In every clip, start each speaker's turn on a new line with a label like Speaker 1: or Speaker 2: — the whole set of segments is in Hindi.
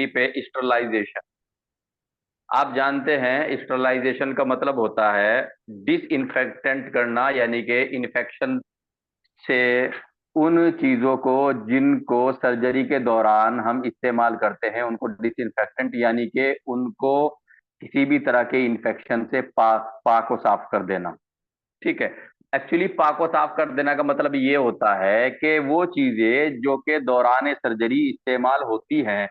Speaker 1: पे स्टरलाइजेशन। आप जानते हैं स्टरलाइजेशन का मतलब होता है डिसइंफेक्टेंट करना, यानी कि इन्फेक्शन से उन चीजों को जिनको सर्जरी के दौरान हम इस्तेमाल करते हैं उनको डिसइंफेक्टेंट, यानी कि उनको किसी भी तरह के इन्फेक्शन से पाक को साफ कर देना। ठीक है। एक्चुअली पाक को साफ कर देना का मतलब ये होता है कि वो चीजें जो कि दौरान सर्जरी इस्तेमाल होती हैं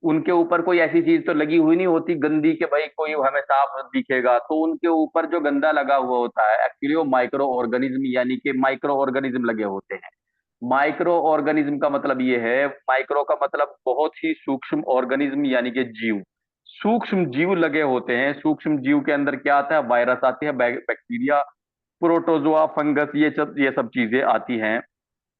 Speaker 1: उनके ऊपर कोई ऐसी चीज तो लगी हुई नहीं होती गंदी के भाई कोई हमें साफ दिखेगा, तो उनके ऊपर जो गंदा लगा हुआ होता है एक्चुअली वो माइक्रो ऑर्गेनिज्म यानी कि माइक्रो ऑर्गेनिज्म लगे होते हैं। माइक्रो ऑर्गेनिज्म का मतलब ये है, माइक्रो का मतलब बहुत ही सूक्ष्म ऑर्गेनिज्म यानी कि जीव, सूक्ष्म जीव लगे होते हैं। सूक्ष्म जीव के अंदर क्या आता है, वायरस आती है, बैक्टीरिया, प्रोटोजोआ, फंगस, ये सब चीजें आती हैं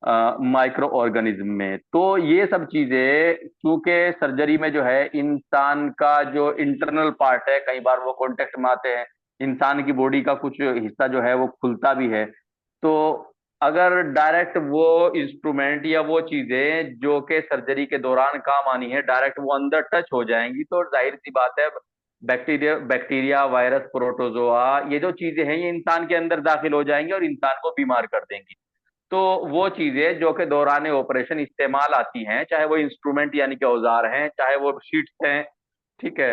Speaker 1: माइक्रो ऑर्गेनिज्म में। तो ये सब चीजें चूंकि सर्जरी में जो है इंसान का जो इंटरनल पार्ट है कई बार वो कांटेक्ट में आते हैं, इंसान की बॉडी का कुछ हिस्सा जो है वो खुलता भी है। तो अगर डायरेक्ट वो इंस्ट्रूमेंट या वो चीजें जो कि सर्जरी के दौरान काम आनी है डायरेक्ट वो अंदर टच हो जाएंगी तो जाहिर सी बात है बैक्टीरिया बैक्टीरिया वायरस प्रोटोजोआ ये जो चीजें हैं ये इंसान के अंदर दाखिल हो जाएंगी और इंसान को बीमार कर देंगी। तो वो चीजें जो कि दौरान ऑपरेशन इस्तेमाल आती हैं, चाहे वो इंस्ट्रूमेंट यानी कि औजार हैं, चाहे वो शीट्स हैं, ठीक है,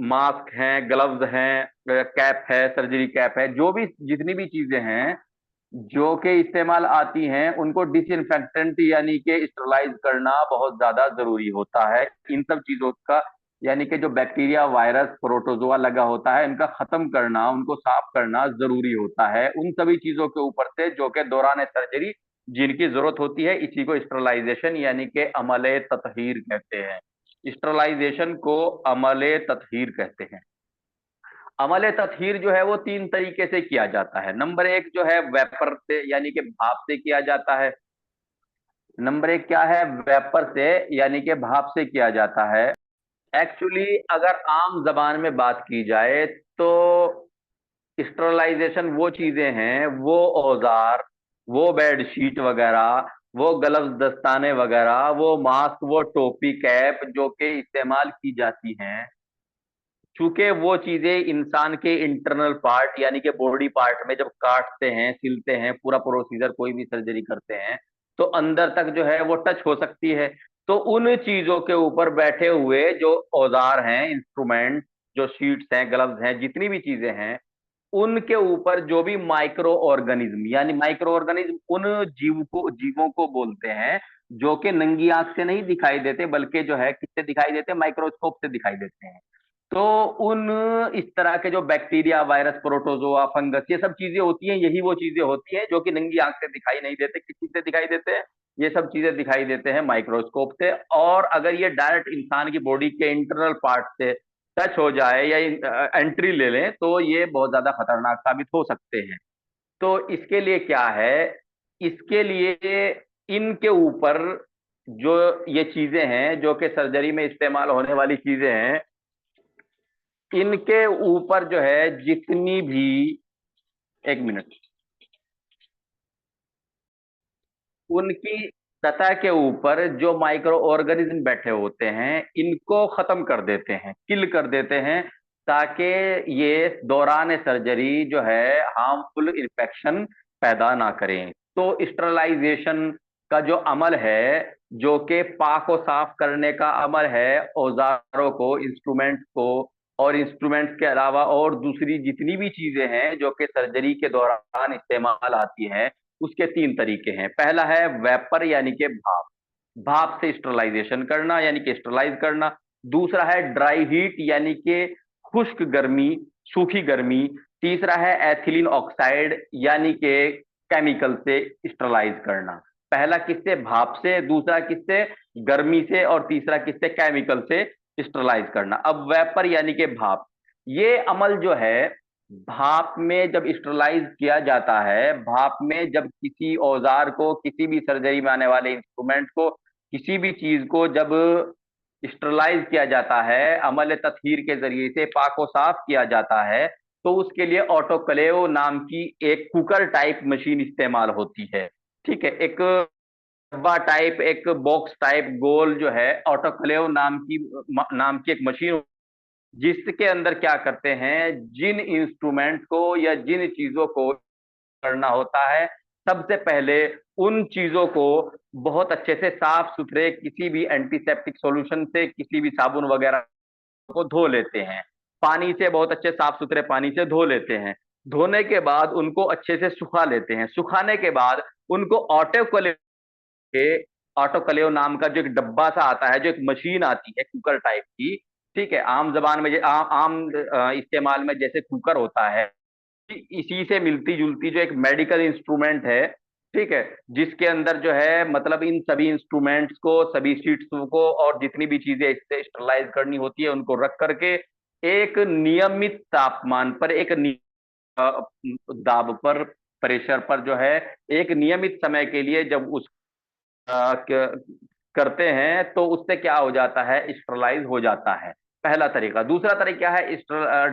Speaker 1: मास्क हैं, ग्लव्स हैं, कैप है, सर्जरी कैप है, जो भी जितनी भी चीजें हैं जो कि इस्तेमाल आती हैं उनको डिसइंफेक्टेंट यानी कि स्टरलाइज करना बहुत ज्यादा जरूरी होता है। इन सब चीजों का यानी कि जो बैक्टीरिया वायरस प्रोटोजोआ लगा होता है इनका खत्म करना, उनको साफ करना जरूरी होता है उन सभी चीजों के ऊपर से जो कि दौरान सर्जरी जिनकी जरूरत होती है। इसी को स्टरलाइजेशन यानी कि अमले ततहीर कहते हैं। स्टरलाइजेशन को अमले ततहीर कहते हैं। अमल ततहीर जो है वो तीन तरीके से किया जाता है। नंबर एक जो है वेपर से यानी कि भाप से किया जाता है। नंबर एक क्या है, वेपर से यानी कि भाप से किया जाता है। एक्चुअली अगर आम जबान में बात की जाए तो स्टरलाइजेशन वो चीजें हैं, वो औजार, वो बेड शीट वगैरह, वो ग्लव्स दस्ताने वगैरह, वो मास्क, वो टोपी कैप जो कि इस्तेमाल की जाती हैं। चूंकि वो चीजें इंसान के इंटरनल पार्ट यानी कि बॉडी पार्ट में जब काटते हैं सिलते हैं पूरा प्रोसीजर कोई भी सर्जरी करते हैं तो अंदर तक जो है वो टच हो सकती है। तो उन चीजों के ऊपर बैठे हुए जो औजार हैं, इंस्ट्रूमेंट, जो शीट्स हैं, ग्लव्स हैं, जितनी भी चीजें हैं उनके ऊपर जो भी माइक्रो ऑर्गेनिज्म यानी माइक्रो ऑर्गेनिज्म उन जीवों को बोलते हैं जो कि नंगी आंख से नहीं दिखाई देते बल्कि जो है किससे दिखाई देते हैं, माइक्रोस्कोप से दिखाई देते हैं। तो उन इस तरह के जो बैक्टीरिया वायरस प्रोटोजोआ फंगस ये सब चीजें होती हैं, यही वो चीजें होती हैं जो कि नंगी आंख से दिखाई नहीं देते। किसी से दिखाई देते हैं, ये सब चीजें दिखाई देते हैं माइक्रोस्कोप से। और अगर ये डायरेक्ट इंसान की बॉडी के इंटरनल पार्ट से टच हो जाए या एंट्री ले लें तो ये बहुत ज्यादा खतरनाक साबित हो सकते हैं। तो इसके लिए क्या है, इसके लिए इनके ऊपर जो ये चीजें हैं जो कि सर्जरी में इस्तेमाल होने वाली चीजें हैं इनके ऊपर जो है जितनी भी, एक मिनट, उनकी सतह के ऊपर जो माइक्रो ऑर्गेनिज्म बैठे होते हैं इनको खत्म कर देते हैं, किल कर देते हैं, ताकि ये दौरान सर्जरी जो है हार्मफुल इन्फेक्शन पैदा ना करें। तो स्टरलाइजेशन का जो अमल है जो कि पाक को साफ करने का अमल है, औजारों को, इंस्ट्रूमेंट्स को, और इंस्ट्रूमेंट्स के अलावा और दूसरी जितनी भी चीजें हैं जो कि सर्जरी के दौरान इस्तेमाल आती हैं उसके तीन तरीके हैं। पहला है वेपर यानी कि भाप, भाप से स्टरलाइजेशन करना यानी कि स्टरलाइज करना। दूसरा है ड्राई हीट यानी कि खुश्क गर्मी, सूखी गर्मी। तीसरा है एथिलीन ऑक्साइड यानी कि केमिकल से स्टरलाइज करना। पहला किससे, भाप से, दूसरा किससे, गर्मी से, और तीसरा किससे, केमिकल से स्टरलाइज करना। अब वेपर यानी कि भाप, ये अमल जो है भाप में जब स्टरलाइज किया जाता है, भाप में जब किसी औजार को, किसी भी सर्जरी में आने वाले इंस्ट्रूमेंट को, किसी भी चीज को जब स्टरलाइज किया जाता है अमल ततहीर के जरिए से, पाक को साफ किया जाता है, तो उसके लिए ऑटोक्लेव नाम की एक कुकर टाइप मशीन इस्तेमाल होती है। ठीक है, एक डब्बा टाइप, एक बॉक्स टाइप गोल जो है ऑटोक्लेव नाम की एक मशीन, जिसके अंदर क्या करते हैं, जिन इंस्ट्रूमेंट को या जिन चीजों को करना होता है, सबसे पहले उन चीजों को बहुत अच्छे से साफ सुथरे किसी भी एंटीसेप्टिक सॉल्यूशन से, किसी भी साबुन वगैरह को धो लेते हैं। पानी से, बहुत अच्छे साफ सुथरे पानी से धो लेते हैं। धोने के बाद उनको अच्छे से सुखा लेते हैं। सुखाने के बाद उनको के ऑटोक्लेव नाम का जो एक डब्बा सा आता है, जो एक मशीन आती है कुकर टाइप की, ठीक है, आम जबान में आम इस्तेमाल में जैसे कुकर होता है, इसी से मिलती जुलती जो एक मेडिकल इंस्ट्रूमेंट है, ठीक है, जिसके अंदर जो है मतलब इन सभी इंस्ट्रूमेंट्स को, सभी शीट्स को और जितनी भी चीजें इससे स्टरलाइज करनी होती है उनको रख करके एक नियमित तापमान पर, एक दाब पर, प्रेशर पर जो है, एक नियमित समय के लिए जब उस करते हैं तो उससे क्या हो जाता है, स्टरलाइज हो जाता है। पहला तरीका। दूसरा तरीका है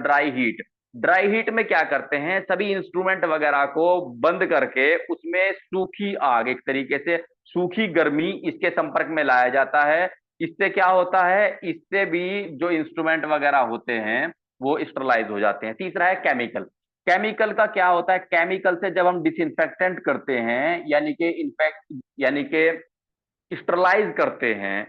Speaker 1: ड्राई हीट। ड्राई हीट में क्या करते हैं, सभी इंस्ट्रूमेंट वगैरह को बंद करके उसमें सूखी आग, एक तरीके से सूखी गर्मी इसके संपर्क में लाया जाता है। इससे क्या होता है, इससे भी जो इंस्ट्रूमेंट वगैरह होते हैं वो स्टरलाइज हो जाते हैं। तीसरा है केमिकल। केमिकल का क्या होता है, केमिकल से जब हम डिसइंफेक्टेंट करते हैं, यानी कि स्टरलाइज करते हैं,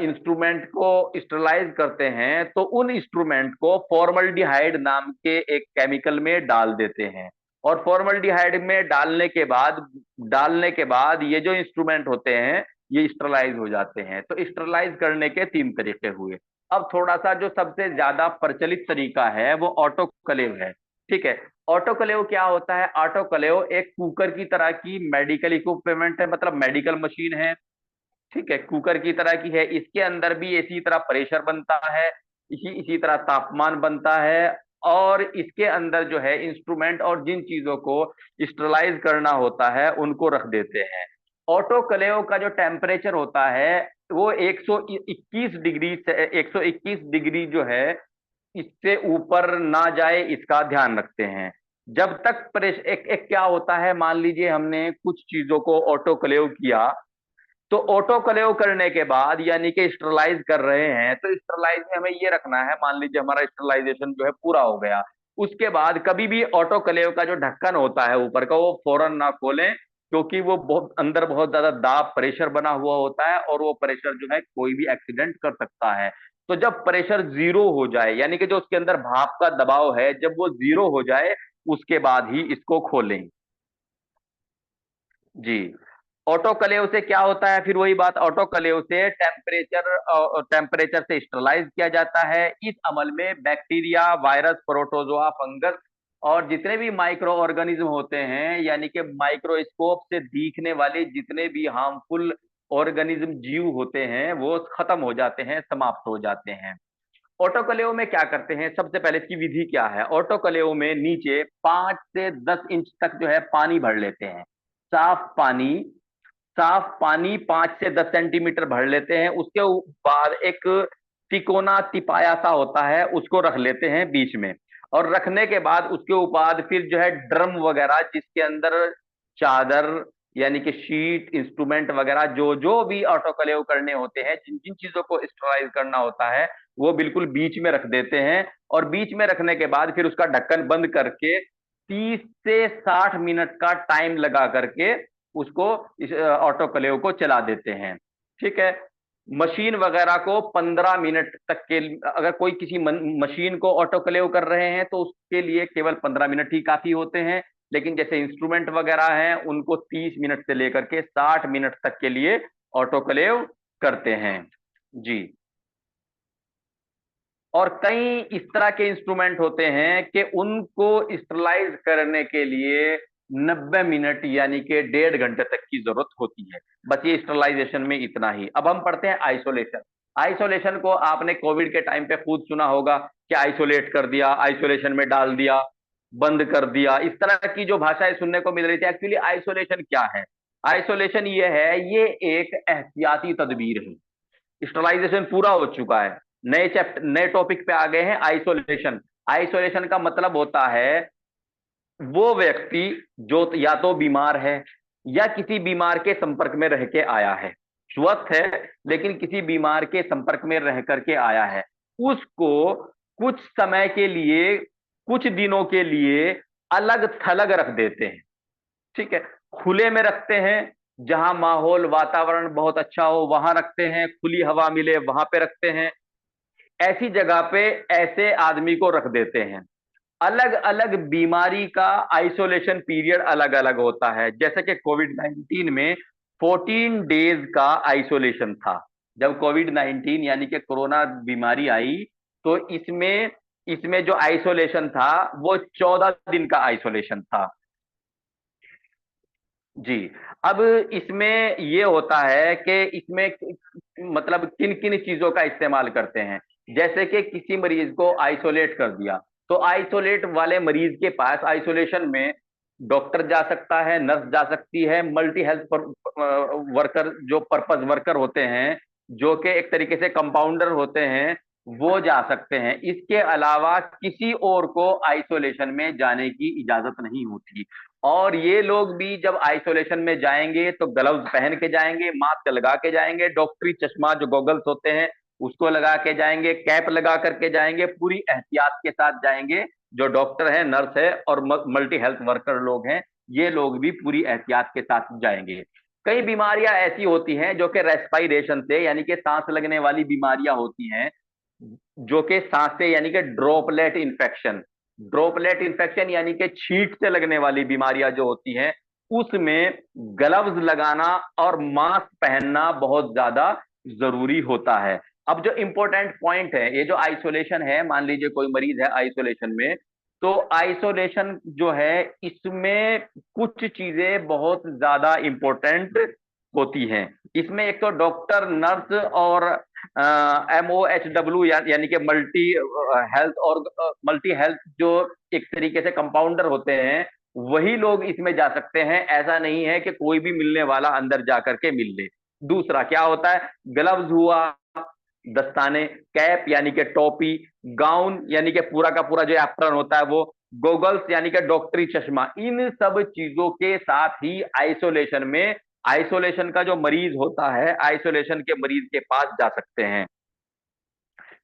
Speaker 1: इंस्ट्रूमेंट को स्टरलाइज करते हैं, तो उन इंस्ट्रूमेंट को फॉर्मल्डिहाइड नाम के एक केमिकल में डाल देते हैं। और फॉर्मल्डिहाइड में डालने के बाद ये जो इंस्ट्रूमेंट होते हैं ये स्टरलाइज हो जाते हैं। तो स्टरलाइज करने के तीन तरीके हुए। अब थोड़ा सा जो सबसे ज्यादा प्रचलित तरीका है वो ऑटोक्लेव है। ठीक है, ऑटोक्लेव क्या होता है, ऑटोक्लेव एक कुकर की तरह की मेडिकल इक्विपमेंट है, मतलब मेडिकल मशीन है। ठीक है, कुकर की तरह की है। इसके अंदर भी इसी तरह प्रेशर बनता है, इसी इसी तरह तापमान बनता है, और इसके अंदर जो है इंस्ट्रूमेंट और जिन चीजों को स्टरलाइज करना होता है उनको रख देते हैं। ऑटोक्लेव का जो टेम्परेचर होता है वो 121 डिग्री से 121 डिग्री जो है, इससे ऊपर ना जाए, इसका ध्यान रखते हैं। जब तक प्रेशर एक क्या होता है, मान लीजिए हमने कुछ चीजों को ऑटोक्लेव किया, तो ऑटोक्लेव करने के बाद यानी कि स्टरलाइज कर रहे हैं, तो स्टरलाइज में हमें ये रखना है, मान लीजिए हमारा स्टरलाइजेशन जो है पूरा हो गया, उसके बाद कभी भी ऑटोक्लेव का जो ढक्कन होता है ऊपर का वो फौरन ना खोलें, क्योंकि वो बहुत अंदर बहुत ज्यादा दाब प्रेशर बना हुआ होता है और वो प्रेशर जो है कोई भी एक्सीडेंट कर सकता है। तो जब प्रेशर जीरो हो जाए, यानी कि जो उसके अंदर भाप का दबाव है जब वो जीरो हो जाए, उसके बाद ही इसको खोलें। जी। ऑटोक्लेव से क्या होता है, फिर वही बात, ऑटोक्लेव से टेम्परेचर से स्टरलाइज किया जाता है। इस अमल में बैक्टीरिया, वायरस, प्रोटोजोआ, फंगस और जितने भी माइक्रो ऑर्गेनिज्म होते हैं, यानी कि माइक्रोस्कोप से दिखने वाले जितने भी हार्मफुल ऑर्गेनिज्म, जीव होते हैं, वो खत्म हो जाते हैं, समाप्त हो जाते हैं। ऑटोक्लेव में क्या करते हैं, सबसे पहले इसकी विधि क्या है, ऑटोक्लेव में नीचे 5 से 10 इंच तक जो है पानी भर लेते हैं। साफ पानी, साफ पानी 5 से 10 सेंटीमीटर भर लेते हैं। उसके बाद एक तिकोना तिपाया सा होता है, उसको रख लेते हैं बीच में। और रखने के बाद उसके ऊपर फिर जो है ड्रम वगैरह, जिसके अंदर चादर, यानी कि शीट, इंस्ट्रूमेंट वगैरह, जो जो भी ऑटोक्लेव करने होते हैं, जिन जिन चीजों को स्टरलाइज करना होता है, वो बिल्कुल बीच में रख देते हैं। और बीच में रखने के बाद फिर उसका ढक्कन बंद करके 30 से 60 मिनट का टाइम लगा करके उसको, इस ऑटोक्लेव को चला देते हैं। ठीक है, मशीन वगैरह को 15 मिनट तक के, अगर कोई किसी मशीन को ऑटोक्लेव कर रहे हैं तो उसके लिए केवल 15 मिनट ही काफी होते हैं। लेकिन जैसे इंस्ट्रूमेंट वगैरह हैं उनको 30 मिनट से लेकर के 60 मिनट तक के लिए ऑटोक्लेव करते हैं। जी। और कई इस तरह के इंस्ट्रूमेंट होते हैं कि उनको स्टरलाइज करने के लिए 90 मिनट यानी कि 1.5 घंटे तक की जरूरत होती है। बस ये स्टरलाइजेशन में इतना ही। अब हम पढ़ते हैं आइसोलेशन। आइसोलेशन को आपने कोविड के टाइम पे खुद सुना होगा कि आइसोलेट कर दिया, आइसोलेशन में डाल दिया, बंद कर दिया, इस तरह की जो भाषाएं सुनने को मिल रही थी। एक्चुअली आइसोलेशन क्या है, आइसोलेशन ये है, ये एक एहतियाती तदबीर है। स्टरलाइजेशन पूरा हो चुका है, नए टॉपिक पे आ गए हैं, आइसोलेशन। आइसोलेशन का मतलब होता है वो व्यक्ति जो या तो बीमार है, या किसी बीमार के संपर्क में रह के आया है, स्वस्थ है लेकिन किसी बीमार के संपर्क में रह करके आया है, उसको कुछ समय के लिए, कुछ दिनों के लिए अलग थलग रख देते हैं। ठीक है, खुले में रखते हैं, जहां माहौल वातावरण बहुत अच्छा हो वहां रखते हैं, खुली हवा मिले वहां पे रखते हैं, ऐसी जगह पे ऐसे आदमी को रख देते हैं। अलग अलग बीमारी का आइसोलेशन पीरियड अलग अलग होता है। जैसे कि कोविड 19 में 14 डेज का आइसोलेशन था। जब कोविड 19 यानी कि कोरोना बीमारी आई, तो इसमें इसमें जो आइसोलेशन था वो 14 दिन का आइसोलेशन था। जी। अब इसमें ये होता है कि इसमें मतलब किन किन चीजों का इस्तेमाल करते हैं। जैसे कि किसी मरीज को आइसोलेट कर दिया, तो आइसोलेट वाले मरीज के पास आइसोलेशन में डॉक्टर जा सकता है, नर्स जा सकती है, मल्टी हेल्थ वर्कर जो पर्पस वर्कर होते हैं, जो कि एक तरीके से कंपाउंडर होते हैं, वो जा सकते हैं। इसके अलावा किसी और को आइसोलेशन में जाने की इजाजत नहीं होती। और ये लोग भी जब आइसोलेशन में जाएंगे तो ग्लव्स पहन के जाएंगे, मास्क लगा के जाएंगे, डॉक्टरी चश्मा जो गॉगल्स होते हैं उसको लगा के जाएंगे, कैप लगा करके जाएंगे, पूरी एहतियात के साथ जाएंगे। जो डॉक्टर है, नर्स है और मल्टी हेल्थ वर्कर लोग हैं, ये लोग भी पूरी एहतियात के साथ जाएंगे। कई बीमारियां ऐसी होती हैं जो कि रेस्पायरेशन से यानी कि सांस लगने वाली बीमारियां होती हैं, जो कि सांस से यानी कि ड्रॉपलेट इन्फेक्शन, ड्रॉपलेट इन्फेक्शन यानी कि छींक से लगने वाली बीमारियां जो होती हैं, उसमें ग्लव्स लगाना और मास्क पहनना बहुत ज्यादा जरूरी होता है। अब जो इंपॉर्टेंट पॉइंट है, ये जो आइसोलेशन है, मान लीजिए कोई मरीज है आइसोलेशन में, तो आइसोलेशन जो है इसमें कुछ चीजें बहुत ज्यादा इंपॉर्टेंट होती हैं। इसमें एक तो डॉक्टर, नर्स और MOHW यानी कि हेल्थ और मल्टी हेल्थ जो एक तरीके से कंपाउंडर होते हैं, वही लोग इसमें जा सकते हैं। ऐसा नहीं है कि कोई भी मिलने वाला अंदर जा करके मिल ले। दूसरा क्या होता है, ग्लव्स हुआ, दस्ताने, कैप यानी कि टोपी, गाउन यानी कि पूरा का पूरा जो एप्रन होता है वो, गोगल्स यानी कि डॉक्टरी चश्मा, इन सब चीजों के साथ ही आइसोलेशन में, आइसोलेशन का जो मरीज होता है, आइसोलेशन के मरीज के पास जा सकते हैं।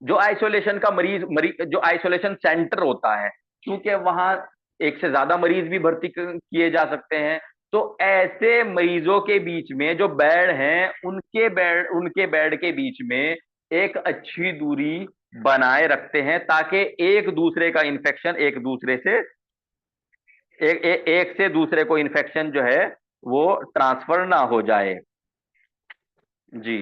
Speaker 1: जो आइसोलेशन का मरीज मरीज जो आइसोलेशन सेंटर होता है, क्योंकि वहां एक से ज्यादा मरीज भी भर्ती किए जा सकते हैं, तो ऐसे मरीजों के बीच में जो बेड हैं, उनके बेड के बीच में एक अच्छी दूरी बनाए रखते हैं, ताकि एक दूसरे का इन्फेक्शन एक दूसरे से एक से दूसरे को इन्फेक्शन जो है वो ट्रांसफर ना हो जाए। जी।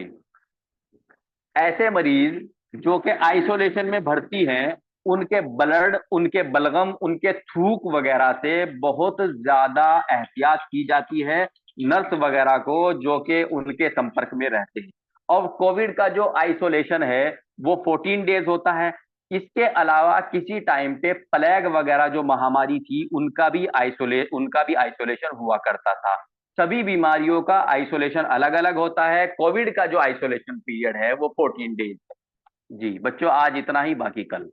Speaker 1: ऐसे मरीज जो कि आइसोलेशन में भर्ती हैं, उनके ब्लड, उनके बलगम, उनके थूक वगैरह से बहुत ज्यादा एहतियात की जाती है नर्स वगैरह को, जो कि उनके संपर्क में रहते हैं। और कोविड का जो आइसोलेशन है वो 14 डेज होता है। इसके अलावा किसी टाइम पे प्लेग वगैरह जो महामारी थी, उनका भी आइसोलेशन हुआ करता था। सभी बीमारियों का आइसोलेशन अलग अलग होता है। कोविड का जो आइसोलेशन पीरियड है वो 14 डेज है। जी बच्चों, आज इतना ही, बाकी कल।